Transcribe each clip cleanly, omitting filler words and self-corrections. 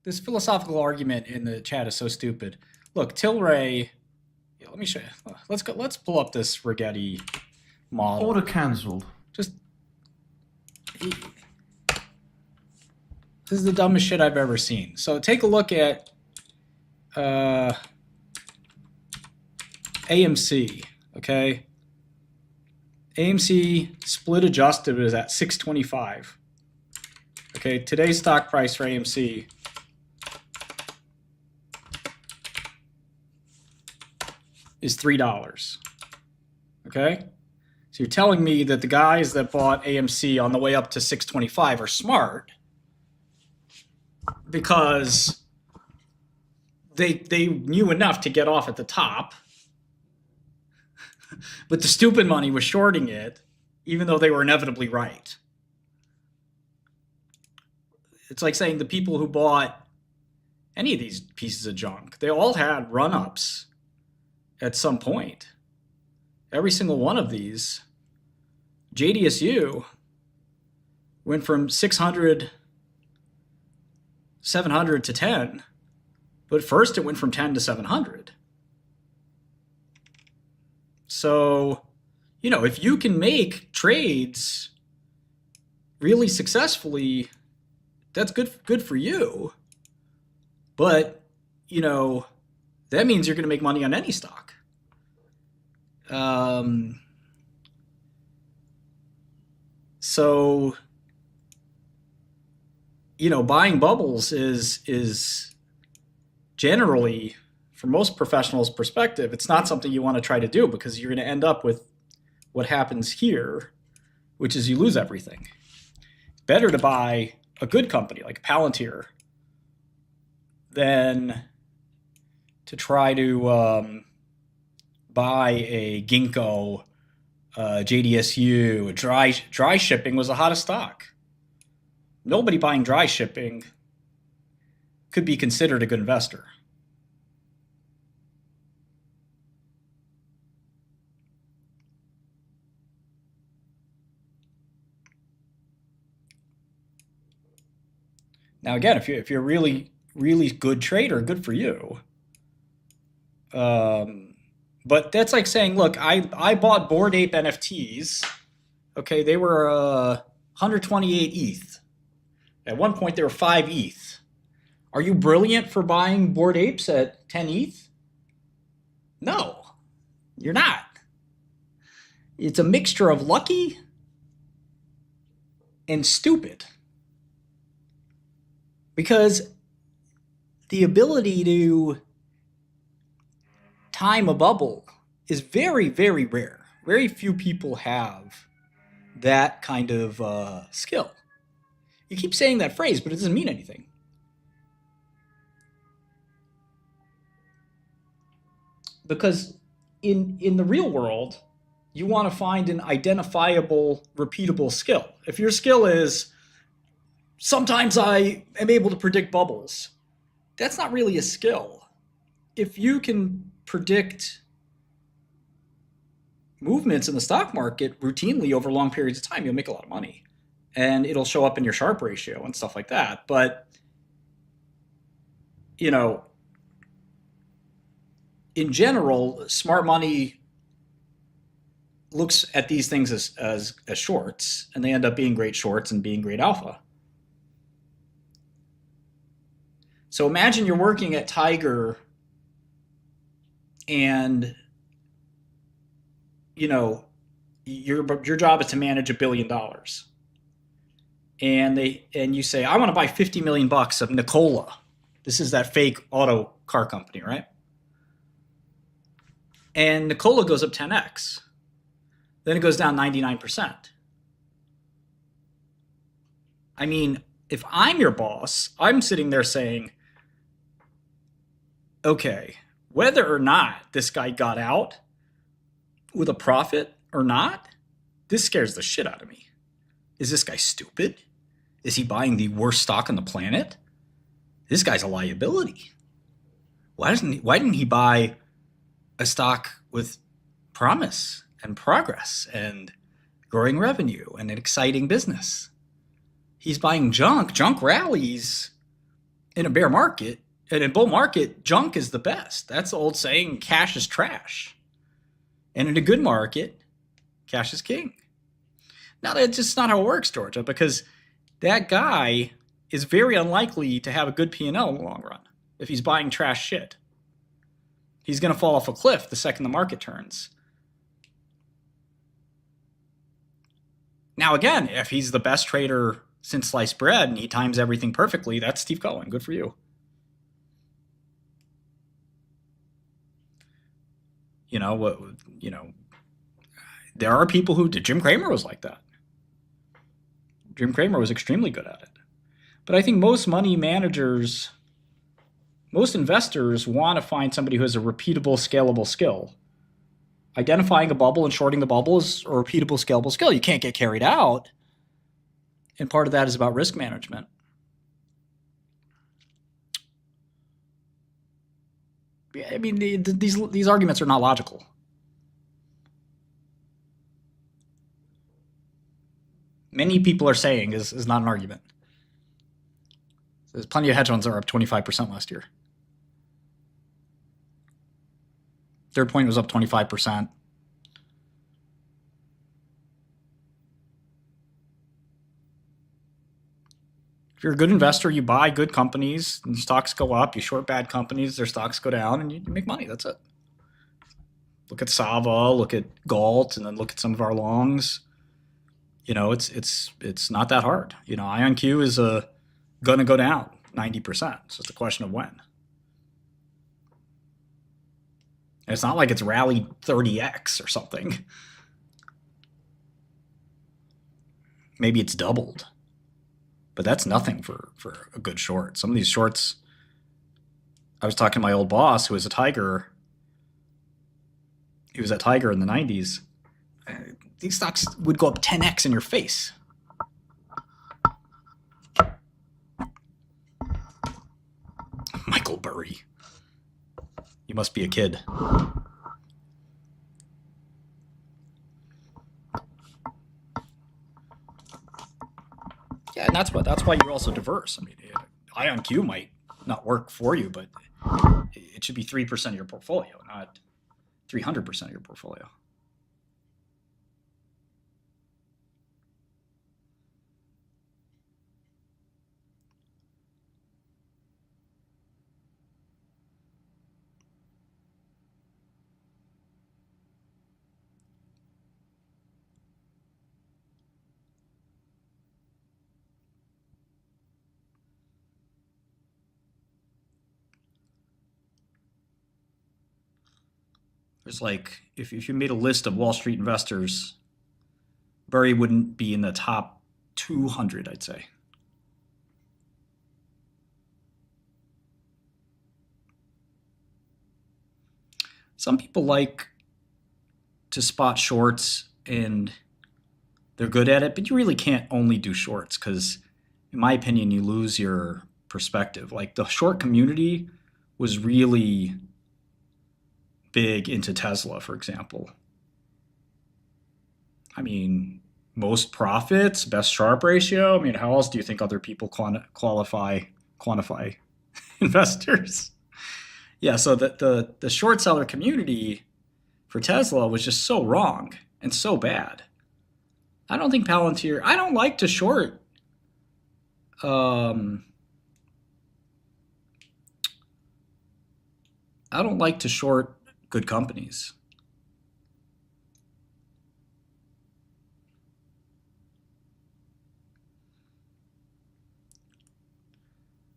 This philosophical argument in the chat is so stupid. Look, Tilray. Yeah, let me show you. Let's go. Let's pull up this Rigetti model. Order cancelled. Just this is the dumbest shit I've ever seen. So take a look at AMC. Okay, AMC split adjusted is at 625. Okay, today's stock price for AMC is $3. Okay? So you're telling me that the guys that bought AMC on the way up to 625 are smart because they knew enough to get off at the top, but the stupid money was shorting it, even though they were inevitably right. It's like saying the people who bought any of these pieces of junk, they all had run-ups at some point. Every single one of these. JDSU went from 600, 700 to 10, but first it went from 10 to 700. So, you know, if you can make trades really successfully, that's good for you. But, you know, that means you're going to make money on any stock. So, you know, buying bubbles is generally, from most professionals' perspective, it's not something you want to try to do because you're going to end up with what happens here, which is you lose everything. It's better to buy a good company like Palantir than to try to buy a Ginkgo, JDSU. Dry shipping was the hottest stock. Nobody buying dry shipping could be considered a good investor. Now again, if you're a really good trader, good for you. But that's like saying, look, I bought Bored Ape NFTs. Okay, they were 128 ETH. At one point, they were 5 ETH. Are you brilliant for buying Bored Apes at 10 ETH? No, you're not. It's a mixture of lucky and stupid. Because the ability to time a bubble is very, very rare. Very few people have that kind of skill. You keep saying that phrase, but it doesn't mean anything. Because in the real world, you want to find an identifiable, repeatable skill. If your skill is, sometimes I am able to predict bubbles, that's not really a skill. If you can predict movements in the stock market routinely over long periods of time, you'll make a lot of money. And it'll show up in your Sharpe ratio and stuff like that. But, you know, in general, smart money looks at these things as shorts, and they end up being great shorts and being great alpha. So imagine you're working at Tiger and, you know, your job is to manage $1 billion. And you say, I want to buy 50 million bucks of Nikola. This is that fake auto car company, right? And Nikola goes up 10x. Then it goes down 99%. I mean, if I'm your boss, I'm sitting there saying, okay, whether or not this guy got out with a profit or not, this scares the shit out of me. Is this guy stupid? Is he buying the worst stock on the planet? This guy's a liability. Why didn't he buy a stock with promise and progress and growing revenue and an exciting business? He's buying junk. Junk rallies In a bear market, in a bull market, junk is the best. That's the old saying, cash is trash. And in a good market, cash is king. Now, that's just not how it works, Georgia, because that guy is very unlikely to have a good P&L in the long run if he's buying trash shit. He's going to fall off a cliff the second the market turns. Now, again, if he's the best trader since sliced bread and he times everything perfectly, that's Steve Cohen. Good for you. There are people who did. Jim Cramer was like that. Jim Cramer was extremely good at it. But I think most money managers, most investors want to find somebody who has a repeatable, scalable skill. Identifying a bubble and shorting the bubble is a repeatable, scalable skill. You can't get carried out. And part of that is about risk management. I mean, these arguments are not logical. Many people are saying is not an argument. There's plenty of hedge funds that are up 25% last year. Third Point was up 25%. If you're a good investor, you buy good companies, and stocks go up. You short bad companies, their stocks go down, and you make money. That's it. Look at Sava, look at Galt, and then look at some of our longs. It's not that hard. IonQ is going to go down 90%. So it's a question of when. And it's not like it's rallied 30x or something. Maybe it's doubled. But that's nothing for a good short. Some of these shorts, I was talking to my old boss who was a Tiger. He was at Tiger in the 90s. These stocks would go up 10x in your face. Michael Burry. You must be a kid. Yeah, and that's why you're also diverse. I mean, IonQ might not work for you, but it should be 3% of your portfolio, not 300% of your portfolio. There's like, if you made a list of Wall Street investors, Burry wouldn't be in the top 200, I'd say. Some people like to spot shorts and they're good at it, but you really can't only do shorts because, in my opinion, you lose your perspective. Like the short community was really big into Tesla, for example. I mean, most profits, best Sharpe ratio. I mean, how else do you think other people quantify investors? Yeah, so the short seller community for Tesla was just so wrong and so bad. I don't think Palantir. I don't like to short. I don't like to short good companies.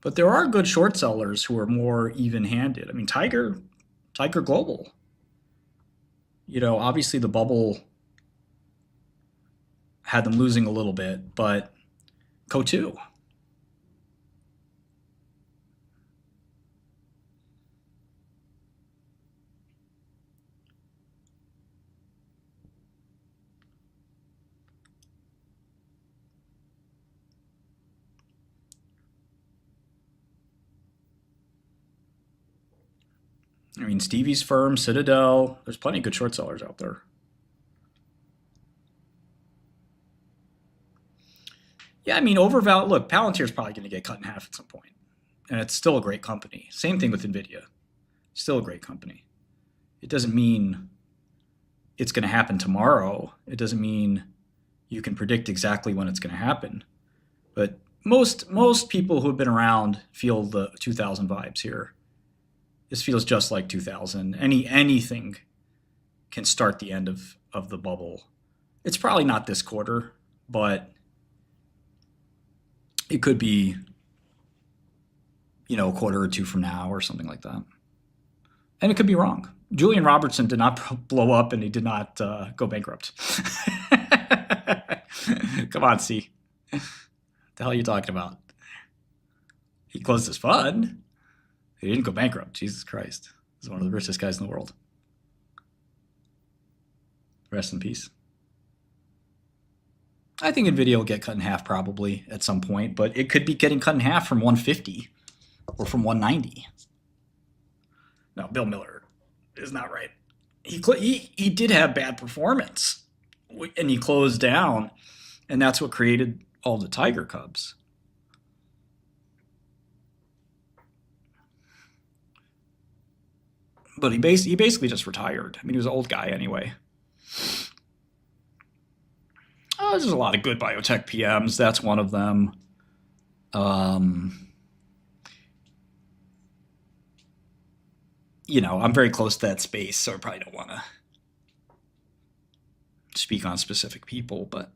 But there are good short sellers who are more even-handed. I mean, Tiger Global. Obviously the bubble had them losing a little bit, but Co2. I mean, Stevie's firm, Citadel, there's plenty of good short sellers out there. Yeah, I mean, look, Palantir's probably going to get cut in half at some point. and it's still a great company. Same thing with NVIDIA. Still a great company. It doesn't mean it's going to happen tomorrow. It doesn't mean you can predict exactly when it's going to happen. But most people who have been around feel the 2000 vibes here. This feels just like 2000. Anything can start the end of the bubble. It's probably not this quarter, but it could be, a quarter or two from now or something like that. And it could be wrong. Julian Robertson did not blow up and he did not go bankrupt. Come on, C. What the hell are you talking about? He closed his fund. He didn't go bankrupt. Jesus Christ. He's one of the richest guys in the world. Rest in peace. I think NVIDIA will get cut in half probably at some point, but it could be getting cut in half from 150 or from 190. No, Bill Miller is not right. He did have bad performance, and he closed down, and that's what created all the Tiger Cubs. But he basically just retired. I mean, he was an old guy anyway. There's a lot of good biotech PMs. That's one of them. I'm very close to that space, so I probably don't want to speak on specific people, but